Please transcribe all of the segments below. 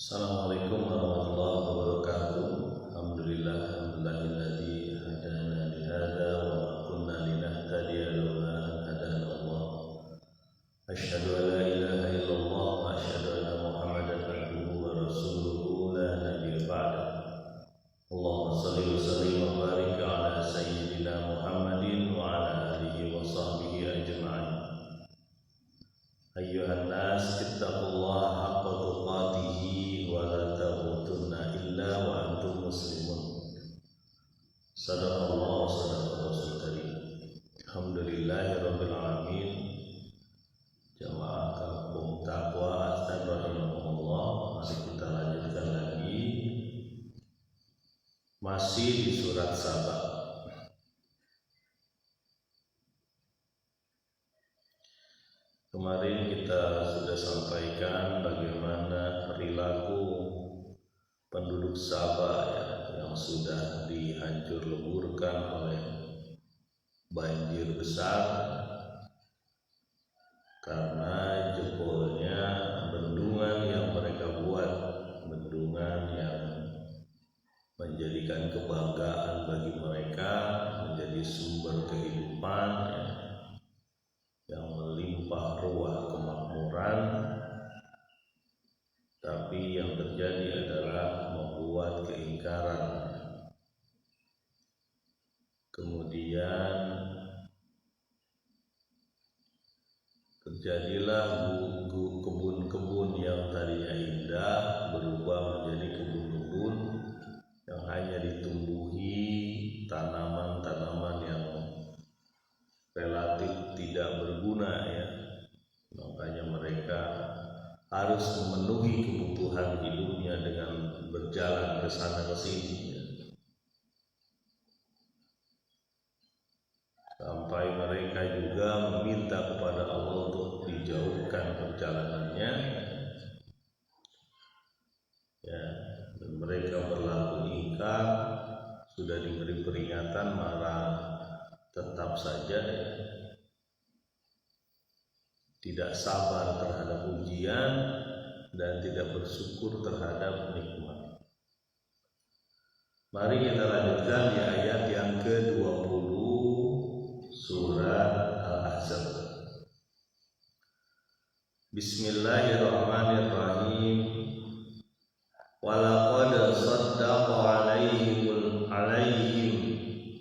Assalamualaikum warahmatullahi wabarakatuh. Alhamdulillah, alhamdulillahilladzi hadana li hadza wa ma kunna linahtadiya laula an hadana Allah. Asyhadu an la ilaha illallah wa asyhadu anna Muhammadan abduhu wa rasuluhu la nabiyya ba'da. Allahumma shalli wa sallim wa barik ala sayyidina Muhammadin wa ala alihi wa sahbihi ajma'in. Ayyuhan nas ittaqullaha haqqa tuqatih wa la tamutunna illa wa antum muslimun. Sadaqallahu wa sadaqa rasul karim. Alhamdulillahirabbil alamin. Jamaah kampung takwa astagfirullah. Mari kita lanjutkan lagi. Masih di surat Saba. Kemarin kita sudah sampaikan bagaimana perilaku penduduk Sabah yang sudah dihancur leburkan oleh banjir besar karena jebolnya bendungan yang mereka buat, bendungan yang menjadikan kebanggaan bagi mereka, menjadi sumber kehidupan yang melimpah ruah kemakmuran, tapi yang terjadi adalah membuat keingkaran. Kemudian terjadilah kebun-kebun yang tadinya indah berubah menjadi kebun-kebun yang hanya ditumbuhi tanaman-tanaman yang relatif tidak berguna makanya mereka harus memenuhi kebutuhan hidupnya dengan berjalan ke sana ke sini sampai mereka juga meminta kepada Allah untuk dijauhkan perjalanannya dan mereka berlaku ingkar, sudah diberi peringatan marah tetap saja tidak sabar terhadap ujian dan tidak bersyukur terhadap nikmat. Mari kita lanjutkan di ayat yang ke-20 surat Al-Ahzab. Bismillahirrahmanirrahim. Walaqad saddaqa alaihim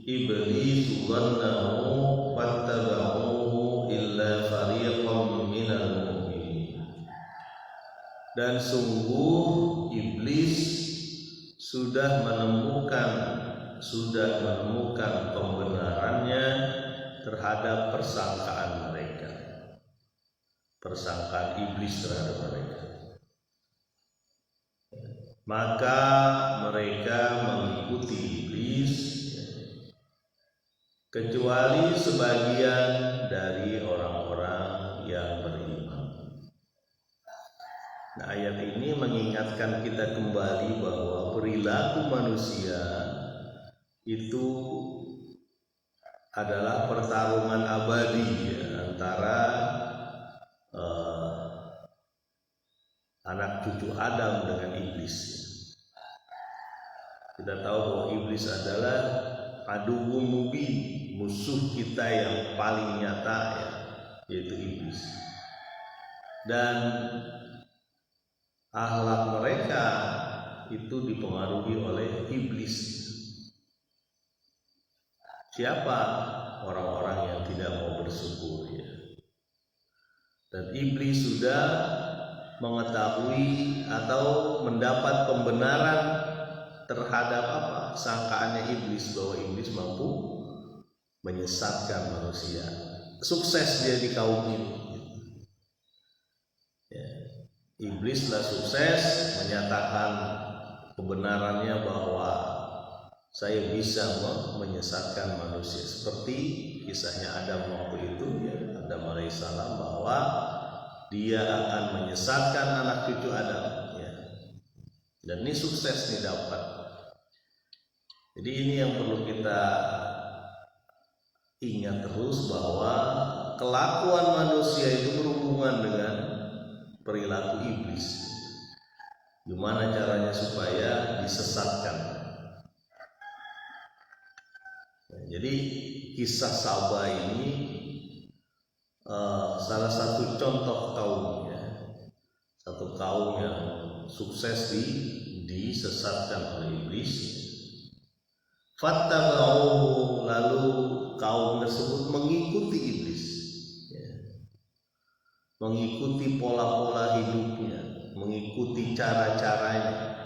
Iblis dhannahu fattaba'uhu illa fariqam minal mu'minin. Dan sungguh iblis sudah menemukan pembenarannya terhadap persangkaan mereka, persangkaan iblis terhadap mereka. Maka mereka mengikuti iblis kecuali sebagian dari orang-orang yang beriman. Nah, ayat ini mengingatkan kita kembali bahwa perilaku manusia itu adalah pertarungan abadi antara anak cucu Adam dengan iblis. Kita tahu bahwa iblis adalah aduwwum mubin, musuh kita yang paling nyata yaitu iblis. Dan akhlak mereka itu dipengaruhi oleh iblis. Siapa? Orang-orang yang tidak mau bersyukur Dan iblis sudah mengetahui atau mendapat pembenaran terhadap sangkaannya iblis bahwa iblis mampu menyesatkan manusia. Sukses dia di kaum ini. Iblislah sukses menyatakan kebenarannya bahwa saya bisa menyesatkan manusia, seperti kisahnya Adam waktu itu Adam alaihissalam, bahwa dia akan menyesatkan anak cucu Adam dan ini sukses didapat. Jadi ini yang perlu kita ingat terus, bahwa kelakuan manusia itu berhubungan dengan perilaku iblis. Gimana caranya supaya disesatkan? Jadi kisah Saba ini salah satu contoh kaumnya, satu kaum yang sukses disesatkan oleh iblis. Fattaba'u, lalu kaum tersebut mengikuti iblis, mengikuti pola-pola hidupnya, mengikuti cara-caranya.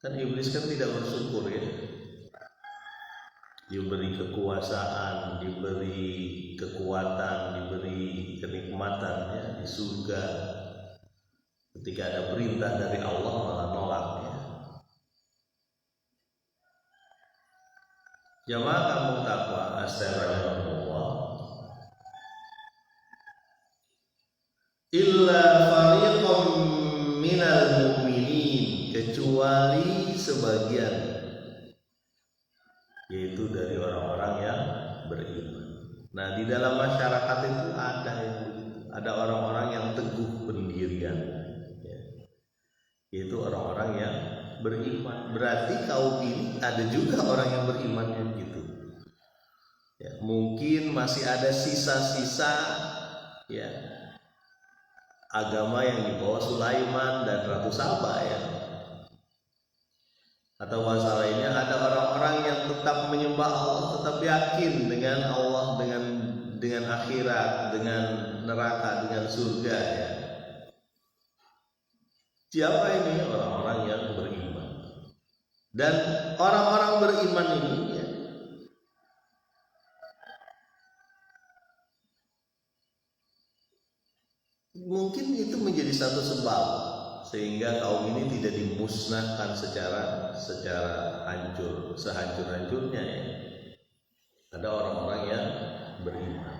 Kan iblis kan tidak bersyukur ya. Diberi kekuasaan, diberi kekuatan, diberi kenikmatan ya, di surga. Ketika ada perintah dari Allah malah nolak ya. Jamaah kamu takwa astagfirullah. Illa fariqam minal mu'minin, kecuali sebagian, yaitu dari orang-orang yang beriman. Nah, di dalam masyarakat itu ada yang begitu. Ada orang-orang yang teguh pendirian, ya. Yaitu orang-orang yang beriman. Berarti kaum ini ada juga orang yang beriman yang gitu. Ya, mungkin masih ada sisa-sisa ya agama yang dibawa Sulaiman dan Ratu Saba ya. Atau bahasa lainnya ada orang-orang yang tetap menyembah Allah, tetap yakin dengan Allah, dengan akhirat, dengan neraka, dengan surga ya. Siapa ini? Orang-orang yang beriman. Dan orang-orang beriman ini ya, mungkin itu menjadi satu sebab sehingga kaum ini tidak dimusnahkan secara hancur, sehancur-hancurnya ya. Ada orang-orang yang beriman.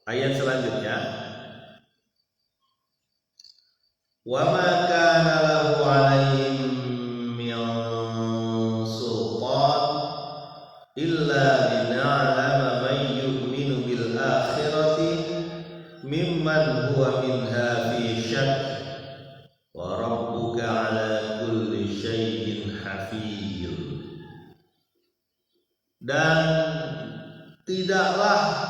Ayat selanjutnya, wa ma kana lahu 'alaihim min sultan illa lina'lama man yu'minu bil akhirati mimman huwa minha fi syak wa rabbuka 'ala kulli syai'in hafiz. Dan tidaklah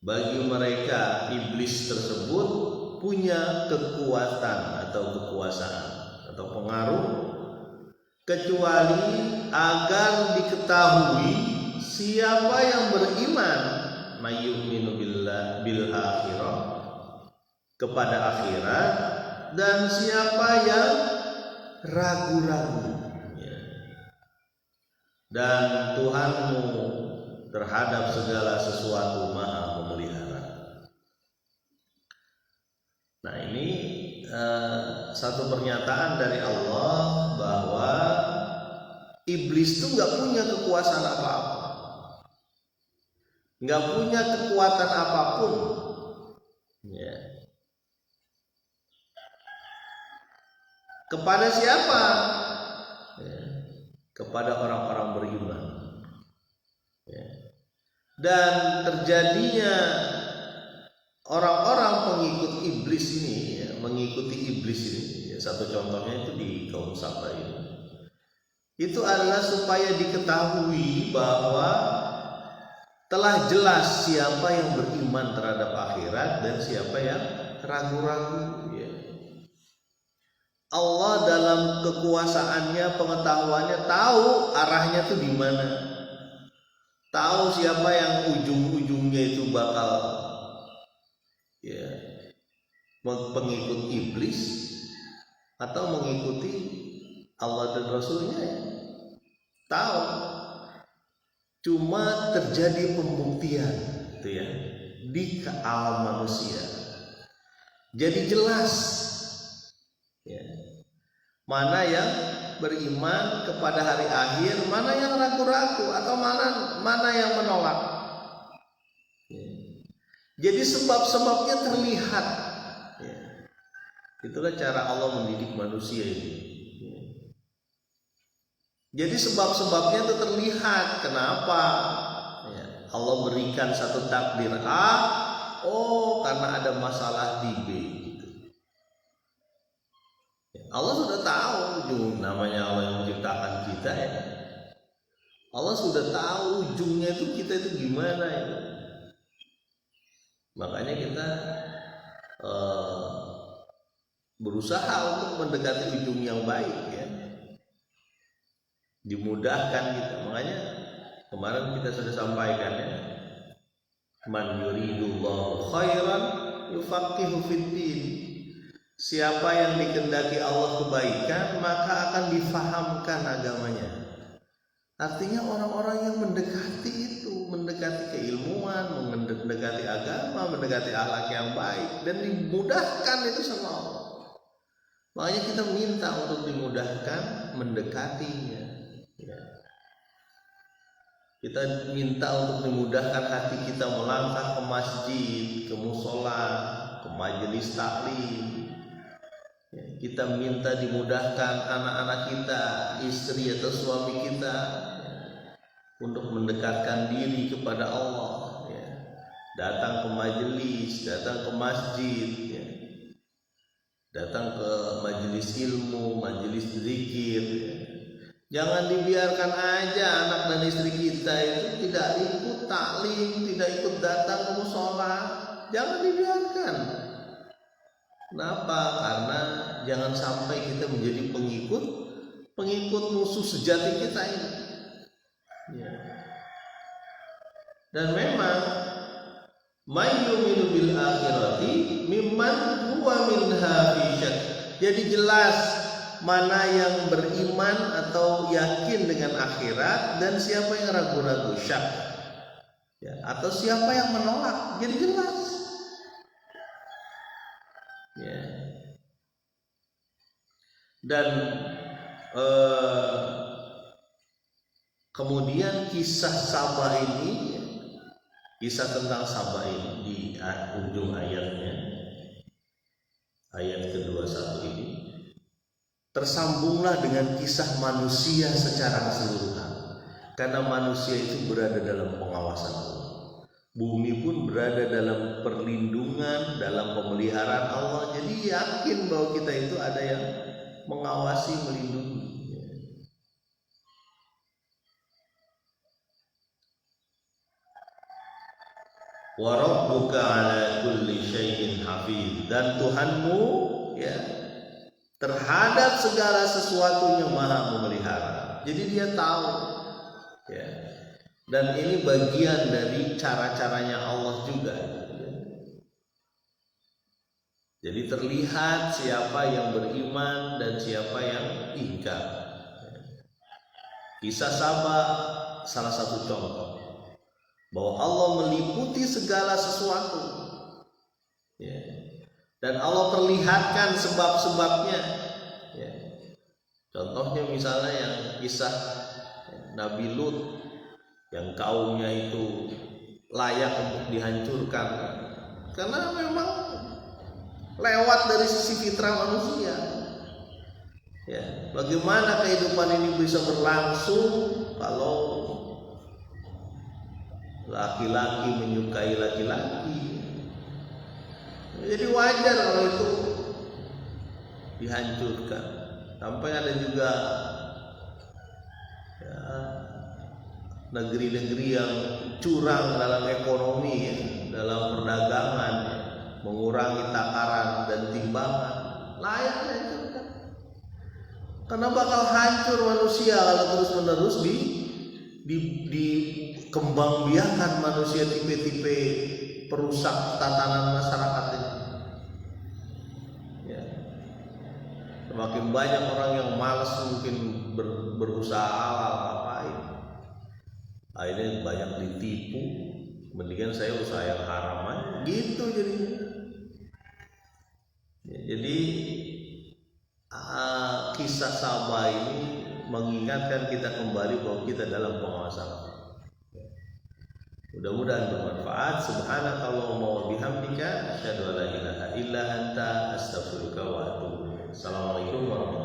bagi mereka iblis tersebut punya kekuatan atau kekuasaan atau pengaruh kecuali agar diketahui siapa yang beriman mayyuminu bil akhirah, kepada akhirat, dan siapa yang ragu-ragu dan Tuhanmu terhadap segala sesuatu maha memelihara. Nah, ini satu pernyataan dari Allah bahwa iblis itu nggak punya kekuasaan apa-apa, nggak punya kekuatan apapun ya. Kepada siapa? Ya, kepada orang-orang beriman ya. Dan terjadinya orang-orang pengikut iblis ini ya, mengikuti iblis ini ya, satu contohnya itu di kaum Saba ini, itu adalah supaya diketahui bahwa telah jelas siapa yang beriman terhadap akhirat dan siapa yang ragu-ragu ya. Allah dalam kekuasaannya, pengetahuannya tahu arahnya tuh di mana. Tahu siapa yang ujung-ujungnya itu bakal ya pengikut iblis atau mengikuti Allah dan Rasulnya ya. Tahu. Cuma terjadi pembuktian itu ya di alam manusia. Jadi jelas ya, mana yang beriman kepada hari akhir, mana yang ragu-ragu atau mana yang menolak. Jadi sebab-sebabnya terlihat. Itulah cara Allah mendidik manusia ini. Jadi sebab-sebabnya itu terlihat. Kenapa? Ya, Allah berikan satu takdir A, karena ada masalah di B. Gitu. Ya, Allah sudah tahu, namanya Allah yang menciptakan kita ya. Allah sudah tahu ujungnya itu kita itu gimana ya. Makanya kita berusaha untuk mendekati ujung yang baik ya. Dimudahkan kita. Makanya kemarin kita sudah sampaikan ya, man yuridullahu khairan yufaqihu fiddin. Siapa yang dikehendaki Allah kebaikan, maka akan difahamkan agamanya. Artinya orang-orang yang mendekati itu, mendekati keilmuan, mendekati agama, mendekati akhlak yang baik, dan dimudahkan itu sama Allah. Makanya kita minta untuk dimudahkan mendekatinya. Ya. Kita minta untuk dimudahkan hati kita melangkah ke masjid, ke musola, ke majelis taklim. Ya, kita minta dimudahkan anak-anak kita, istri atau suami kita ya, untuk mendekatkan diri kepada Allah. Ya. Datang ke majelis, datang ke masjid, ya. Datang ke majelis ilmu, majelis zikir. Ya. Jangan dibiarkan aja anak dan istri kita itu tidak ikut taklim, tidak ikut datang ke musola. Jangan dibiarkan. Kenapa? Karena jangan sampai kita menjadi pengikut musuh sejati kita ini. Ya. Dan memang may yu'minu bil akhirati mimman huwa minha fi syak. Jadi jelas mana yang beriman atau yakin dengan akhirat dan siapa yang ragu-ragu, syak. Ya, atau siapa yang menolak. Jadi jelas. Ya. Dan kemudian kisah Sabah ini, kisah tentang Sabah ini di ujung ayatnya, ayat ke-21 ini, tersambunglah dengan kisah manusia secara keseluruhan. Karena manusia itu berada dalam pengawasan Allah. Bumi pun berada dalam perlindungan, dalam pemeliharaan Allah. Jadi yakin bahwa kita itu ada yang mengawasi, melindungi. Wa rabbuka ala kulli syai'in hafiz. Dan Tuhanmu ya terhadap segala sesuatunya maha memelihara. Jadi dia tahu ya. Dan ini bagian dari cara-caranya Allah juga. Jadi terlihat siapa yang beriman dan siapa yang ingkar. Kisah Sabah salah satu contoh bahwa Allah meliputi segala sesuatu. Ya. Dan Allah perlihatkan sebab-sebabnya. Ya. Contohnya misalnya yang kisah Nabi Lut yang kaumnya itu layak untuk dihancurkan karena memang lewat dari sisi fitrah manusia. Ya, bagaimana kehidupan ini bisa berlangsung kalau laki-laki menyukai laki-laki? Jadi wajar kalau itu dihancurkan. Sampai ada juga ya, negeri-negeri yang curang dalam ekonomi, ya, dalam perdagangan, ya, mengurangi takaran dan timbangan, layaknya itu kan. Karena bakal hancur manusia kalau terus-menerus dikembangbiakan manusia tipe-tipe perusak tatanan masyarakat ini. Ya. Semakin banyak orang yang malas mungkin berusaha ngapain. Akhirnya banyak ditipu, mendingan saya usaha yang haram aja, gitu jadinya. Ya, jadi kisah Sabah ini mengingatkan kita kembali bahwa kita dalam pengawasan. Mudah-mudahan bermanfaat. Subhanakallahumma wa bihamdika asyhadu an la ilaha illa anta astaghfiruka wa atubu ilaik. Assalamualaikum warahmatullahi wabarakatuh.